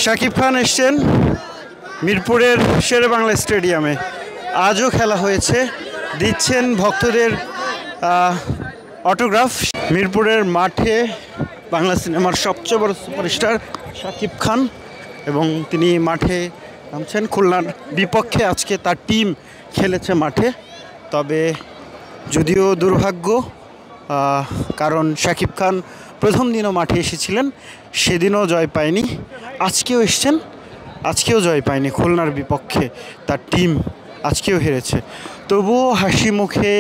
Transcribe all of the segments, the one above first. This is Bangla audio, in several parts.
শাকিব খান এসছেন মিরপুরের শেরেবাংলা স্টেডিয়ামে। আজও খেলা হয়েছে, দিচ্ছেন ভক্তদের অটোগ্রাফ। মিরপুরের মাঠে বাংলা সিনেমার সবচেয়ে বড় সুপারস্টার শাকিব খান, এবং তিনি মাঠে নামছেন। খুলনার বিপক্ষে আজকে তার টিম খেলেছে মাঠে, তবে যদিও দুর্ভাগ্য, কারণ শাকিব খান প্রথম দিনও মাঠে এসেছিলেন, সেদিনও জয় পায়নি। আজকেও এসছেন, আজকেও জয় পায়নি। খুলনার বিপক্ষে তার টিম আজকেও হেরেছে, তবুও হাসি মুখে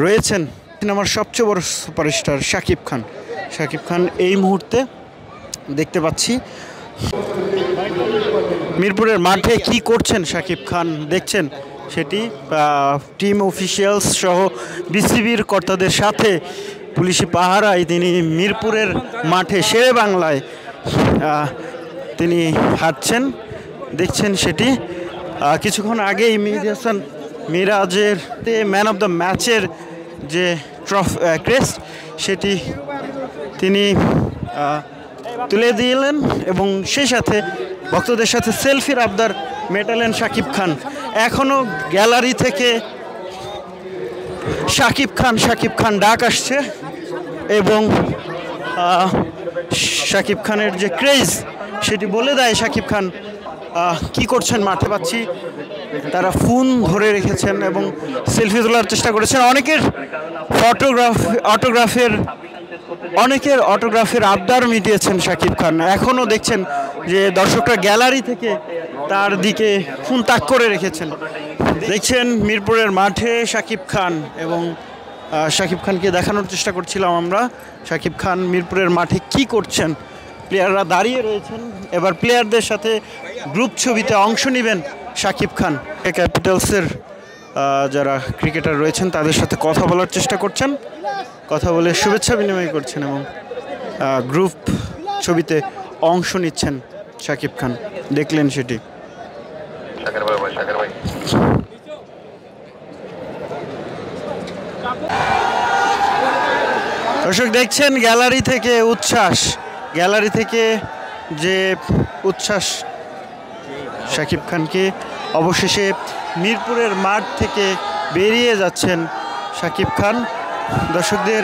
রয়েছেন সিনেমার সবচেয়ে বড় সুপারস্টার শাকিব খান। শাকিব খান এই মুহূর্তে দেখতে পাচ্ছি মিরপুরের মাঠে কি করছেন শাকিব খান দেখছেন, সেটি টিম অফিসিয়ালস সহ বিসিবির কর্তাদের সাথে পুলিশি পাহারায় তিনি মিরপুরের মাঠে শেরেবাংলায় তিনি হাঁটছেন, দেখছেন সেটি। কিছুক্ষণ আগেই মেহেদী হাসান মিরাজের ম্যান অফ দ্য ম্যাচের যে ক্রেস্ট সেটি তিনি তুলে দিলেন, এবং সেই সাথে ভক্তদের সাথে সেলফির আবদার মেটালেন শাকিব খান। এখনও গ্যালারি থেকে শাকিব খান ডাক আসছে, এবং শাকিব খানের যে ক্রেজ সেটি বলে দেয় শাকিব খান কি করছেন মাঠে। পাচ্ছি তারা ফোন ধরে রেখেছেন এবং সেলফি তোলার চেষ্টা করেছেন। অনেকের অটোগ্রাফের আবদার মিটিয়েছেন শাকিব খান। এখনও দেখছেন যে দর্শকরা গ্যালারি থেকে তার দিকে ফোন তাক করে রেখেছেন। দেখছেন মিরপুরের মাঠে শাকিব খান, এবং শাকিব খানকে দেখানোর চেষ্টা করছিলাম আমরা শাকিব খান মিরপুরের মাঠে কি করছেন। প্লেয়াররা দাঁড়িয়ে রয়েছেন, এবার প্লেয়ারদের সাথে গ্রুপ ছবিতে অংশ নেবেন শাকিব খান। ক্যাপিটালসের যারা ক্রিকেটার রয়েছেন তাদের সাথে কথা বলার চেষ্টা করছেন, কথা বলে শুভেচ্ছা বিনিময় করছেন, এবং গ্রুপ ছবিতে অংশ নিচ্ছেন শাকিব খান। দেখলেন সেটি। দর্শক দেখছেন গ্যালারি থেকে উচ্ছ্বাস, গ্যালারি থেকে যে উচ্ছ্বাস শাকিব খানকে অবশেষে মিরপুরের মাঠ থেকে বেরিয়ে যাচ্ছেন শাকিব খান। দর্শকদের